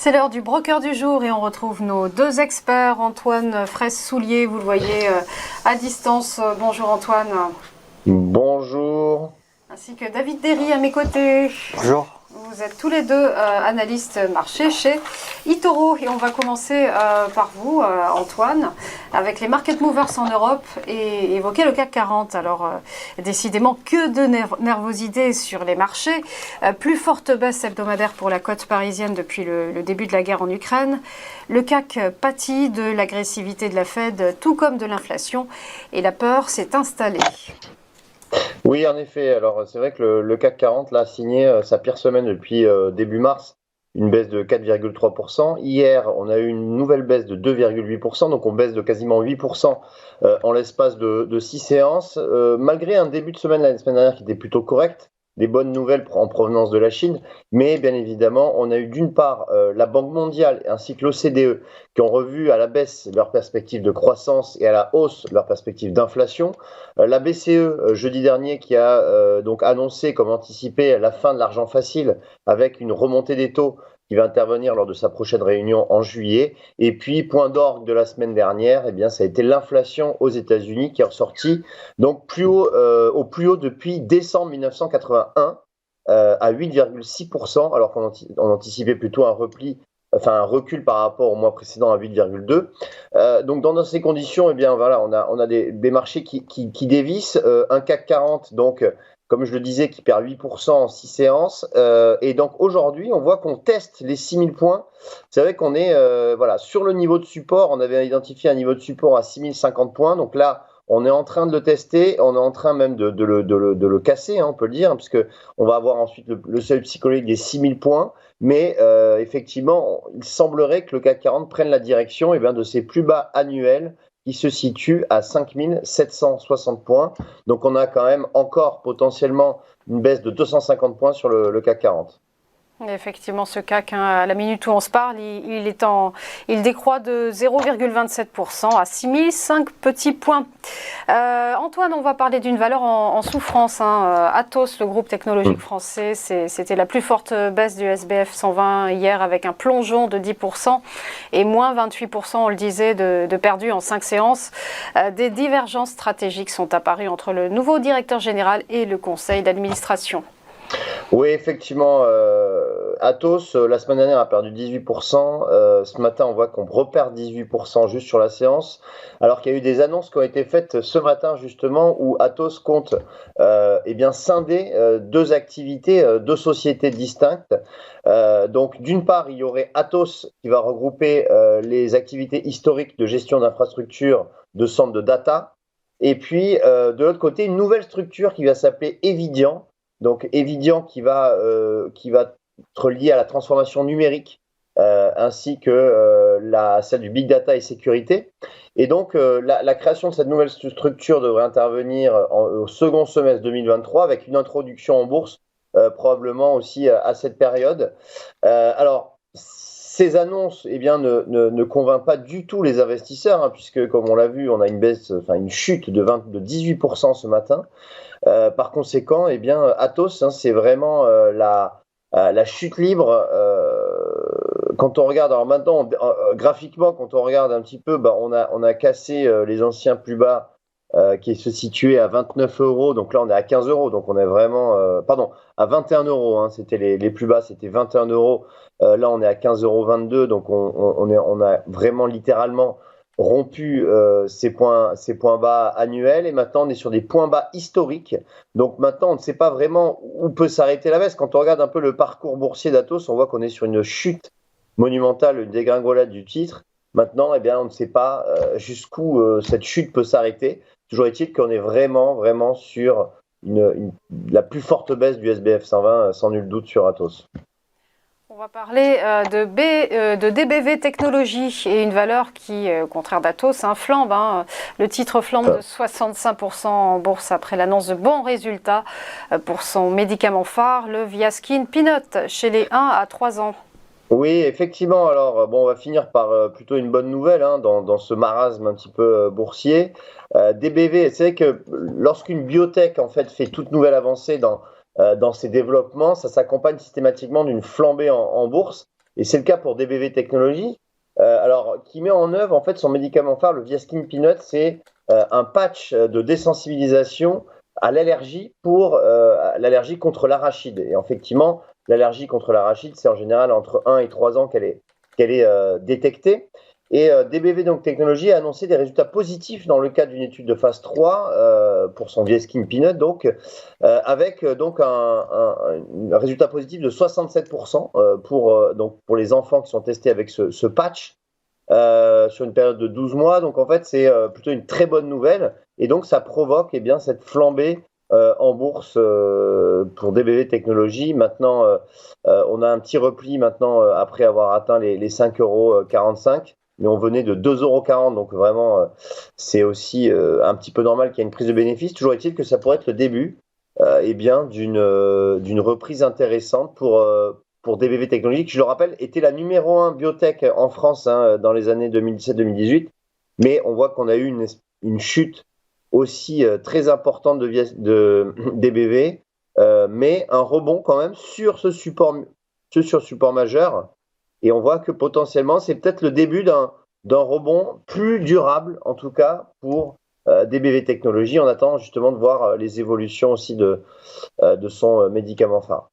C'est l'heure du broker du jour et on retrouve nos deux experts, Antoine Fraisse-Soulier, vous le voyez à distance. Bonjour Antoine. Bonjour. Ainsi que David Derry à mes côtés. Bonjour. Vous êtes tous les deux analystes marché chez eToro et on va commencer par vous Antoine avec les market movers en Europe et évoquer le CAC 40. Alors décidément que de nervosité sur les marchés, plus forte baisse hebdomadaire pour la cote parisienne depuis le début de la guerre en Ukraine. Le CAC pâtit de l'agressivité de la Fed tout comme de l'inflation et la peur s'est installée. Oui, en effet. Alors, c'est vrai que le CAC 40 là, a signé sa pire semaine depuis début mars, une baisse de 4,3%. Hier, on a eu une nouvelle baisse de 2,8%, donc on baisse de quasiment 8% en l'espace de 6 séances. Malgré un début de semaine la semaine dernière qui était plutôt correct, des bonnes nouvelles en provenance de la Chine, mais bien évidemment, on a eu d'une part la Banque mondiale ainsi que l'OCDE qui ont revu à la baisse leurs perspectives de croissance et à la hausse leurs perspectives d'inflation. La BCE, jeudi dernier, qui a donc annoncé, comme anticipé, la fin de l'argent facile avec une remontée des taux qui va intervenir lors de sa prochaine réunion en juillet. Et puis, point d'orgue de la semaine dernière, eh bien, ça a été l'inflation aux États-Unis qui est ressortie donc au plus haut depuis décembre 1981 à 8,6%, alors qu'on anticipait plutôt un recul par rapport au mois précédent à 8,2. Donc dans ces conditions, eh bien voilà, on a des marchés qui dévissent, un CAC 40 donc comme je le disais, qui perd 8% en 6 séances. Et donc aujourd'hui, on voit qu'on teste les 6000 points. C'est vrai qu'on est sur le niveau de support. On avait identifié un niveau de support à 6050 points. Donc là, on est en train de le tester. On est en train même de le casser, hein, on peut le dire, puisque on va avoir ensuite le seuil psychologique des 6000 points. Mais effectivement, il semblerait que le CAC 40 prenne la direction de ses plus bas annuels qui se situe à 5760 points. Donc on a quand même encore potentiellement une baisse de 250 points sur le CAC 40. Effectivement, ce CAC, à la minute où on se parle, il décroît de 0,27% à 6005 petits points. Antoine, on va parler d'une valeur en souffrance. Atos, le groupe technologique français, c'était la plus forte baisse du SBF 120 hier avec un plongeon de 10% et moins 28%, on le disait, de perdu en 5 séances. Des divergences stratégiques sont apparues entre le nouveau directeur général et le conseil d'administration. Oui, effectivement, Atos, la semaine dernière, a perdu 18%. Ce matin, on voit qu'on repère 18% juste sur la séance, alors qu'il y a eu des annonces qui ont été faites ce matin, justement, où Atos compte scinder deux activités, deux sociétés distinctes. Donc, d'une part, il y aurait Atos qui va regrouper les activités historiques de gestion d'infrastructures, de centres de data, et puis, de l'autre côté, une nouvelle structure qui va s'appeler Eviden. Donc Eviden qui va être lié à la transformation numérique ainsi que celle du big data et sécurité. Et donc la création de cette nouvelle structure devrait intervenir au second semestre 2023 avec une introduction en bourse probablement aussi à cette période. Alors ces annonces ne convainquent pas du tout les investisseurs puisque comme on l'a vu, on a une chute de 18% ce matin. Par conséquent, Atos, c'est vraiment la chute libre. Quand on regarde, alors maintenant, graphiquement, quand on regarde un petit peu, on a cassé les anciens plus bas qui se situaient à 29 €. Donc là, on est à 15 €. Donc on est vraiment, à 21 €. C'était les plus bas, c'était 21 €. Là, on est à 15,22 €. Donc on a vraiment littéralement rompu ces points bas annuels et maintenant on est sur des points bas historiques. Donc maintenant on ne sait pas vraiment où peut s'arrêter la baisse. Quand on regarde un peu le parcours boursier d'Atos, on voit qu'on est sur une chute monumentale, une dégringolade du titre. Maintenant, on ne sait pas jusqu'où cette chute peut s'arrêter. Toujours est-il qu'on est vraiment sur la plus forte baisse du SBF 120, sans nul doute sur Atos. On va parler de DBV Technologies et une valeur qui, au contraire d'Atos, flambe. Le titre flambe de 65% en bourse après l'annonce de bons résultats pour son médicament phare, le Viaskin Peanut, chez les 1 à 3 ans. Oui, effectivement. Alors, on va finir par plutôt une bonne nouvelle dans ce marasme un petit peu boursier. DBV, c'est vrai que lorsqu'une biotech en fait toute nouvelle avancée dans ses développements, ça s'accompagne systématiquement d'une flambée en bourse. et c'est le cas pour DBV Technologies, alors qui met en œuvre en fait son médicament phare, le Viaskin Peanut. C'est un patch de désensibilisation à l'allergie pour l'allergie contre l'arachide. Et effectivement, l'allergie contre l'arachide, c'est en général entre 1 et 3 ans qu'elle est détectée. Et DBV donc Technologies a annoncé des résultats positifs dans le cadre d'une étude de phase 3 pour son Viaskin Peanut, donc avec donc un résultat positif de 67% pour les enfants qui sont testés avec ce patch sur une période de 12 mois. Donc en fait, c'est plutôt une très bonne nouvelle. Et donc ça provoque bien cette flambée en bourse pour DBV Technologies. Maintenant, on a un petit repli maintenant après avoir atteint les 5,45 €. Mais on venait de 2,40 €, donc vraiment, c'est aussi un petit peu normal qu'il y ait une prise de bénéfice. Toujours est-il que ça pourrait être le début d'une reprise intéressante pour DBV Technologies, qui, je le rappelle, était la numéro 1 biotech en France dans les années 2017-2018. Mais on voit qu'on a eu une chute aussi très importante de DBV, mais un rebond quand même sur ce support majeur. Et on voit que potentiellement, c'est peut-être le début d'un rebond plus durable, en tout cas, pour DBV Technologies. On attend justement de voir les évolutions aussi de son médicament phare.